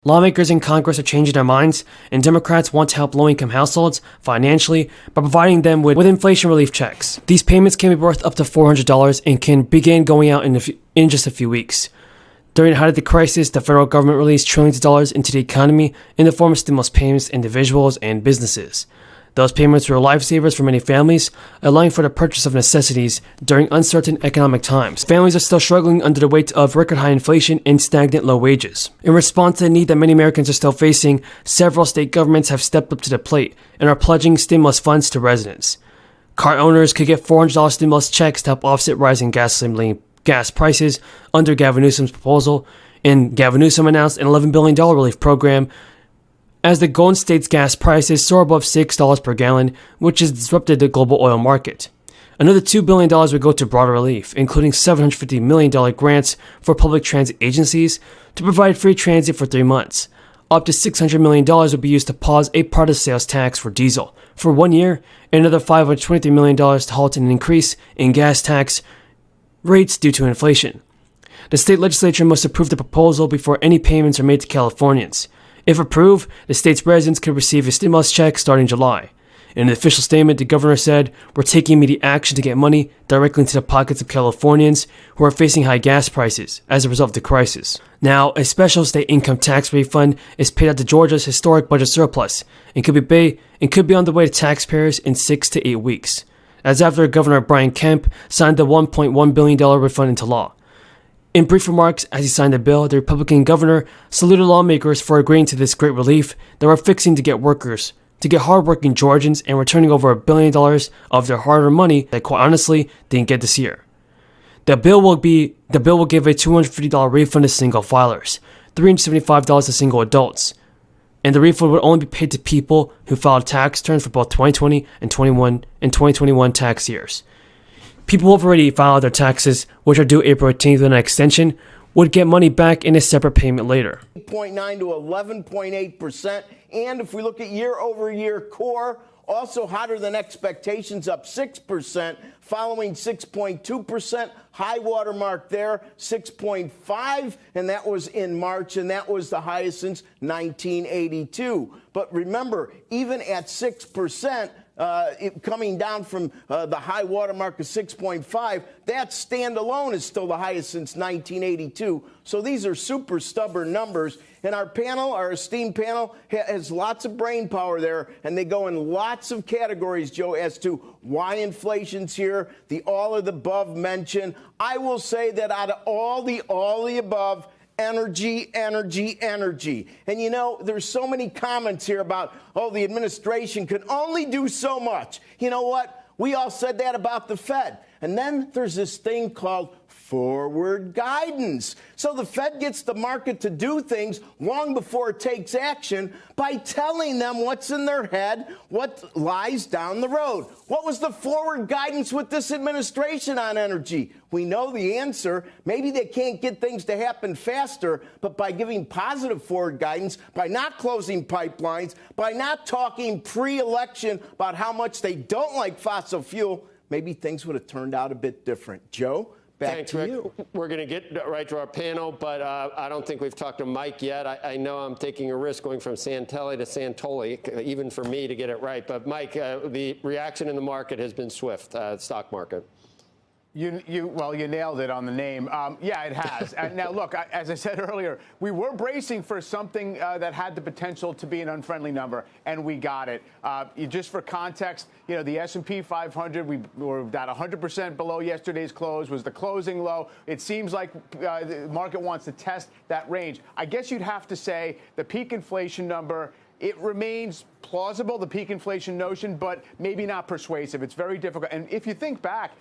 Lawmakers in Congress are changing their minds, and Democrats want to help low-income households financially by providing them with inflation relief checks. These payments can be worth up to $400 and can begin going out in just a few weeks. During the height of the crisis, the federal government released trillions of dollars into the economy in the form of stimulus payments to individuals and businesses. Those payments were lifesavers for many families, allowing for the purchase of necessities during uncertain economic times. Families are still struggling under the weight of record-high inflation and stagnant low wages. In response to the need that many Americans are still facing, several state governments have stepped up to the plate and are pledging stimulus funds to residents. Car owners could get $400 stimulus checks to help offset rising gas prices under Gavin Newsom's proposal, and Gavin Newsom announced an $11 billion relief program as the Golden State's gas prices soar above $6 per gallon, which has disrupted the global oil market. Another $2 billion would go to broader relief, including $750 million grants for public transit agencies to provide free transit for 3 months. Up to $600 million would be used to pause a part of sales tax for diesel for 1 year, and another $523 million to halt an increase in gas tax rates due to inflation. The state legislature must approve the proposal before any payments are made to Californians. If approved, the state's residents could receive a stimulus check starting July. In an official statement, the governor said, "We're taking immediate action to get money directly into the pockets of Californians who are facing high gas prices as a result of the crisis." Now, a special state income tax refund is paid out to Georgia's historic budget surplus and could be on the way to taxpayers in 6 to 8 weeks, as after Governor Brian Kemp signed the $1.1 billion refund into law. In brief remarks as he signed the bill, the Republican governor saluted lawmakers for agreeing to this great relief that we're fixing to get hardworking Georgians and returning over $1 billion of their hard-earned money that quite honestly didn't get this year. The bill will give a $250 refund to single filers, $375 to single adults, and the refund would only be paid to people who filed tax returns for both 2020 and 2021 tax years. People who have already filed their taxes, which are due April 18th with an extension, would get money back in a separate payment later. 8.9 to 11.8%. And if we look at year-over-year core, also hotter than expectations, up 6%, following 6.2%. High water mark there, 6.5, and that was in March, and that was the highest since 1982. But remember, even at 6%, coming down from the high water mark of 6.5, that standalone is still the highest since 1982. So these are super stubborn numbers. And our panel, our esteemed panel, has lots of brain power there, and they go in lots of categories, Joe, as to why inflation's here, the all of the above mentioned. I will say that out of all the above, energy. And, you know, there's so many comments here about, oh, the administration can only do so much. You know what? We all said that about the Fed. And then there's this thing called forward guidance. So the Fed gets the market to do things long before it takes action by telling them what's in their head, what lies down the road. What was the forward guidance with this administration on energy? We know the answer. Maybe they can't get things to happen faster, but by giving positive forward guidance, by not closing pipelines, by not talking pre-election about how much they don't like fossil fuel, maybe things would have turned out a bit different. Joe? Thanks, Rick. We're going to get right to our panel, but I don't think we've talked to Mike yet. I know I'm taking a risk going from Santelli to Santoli, even for me to get it right. But, Mike, the reaction in the market has been swift, stock market. You nailed it on the name. Yeah, it has. And now, look, as I said earlier, we were bracing for something that had the potential to be an unfriendly number, and we got it. Just for context, you know, the S&P 500, we were at 100% below yesterday's close, was the closing low. It seems like the market wants to test that range. I guess you'd have to say the peak inflation number, it remains plausible, the peak inflation notion, but maybe not persuasive. It's very difficult. And if you think back,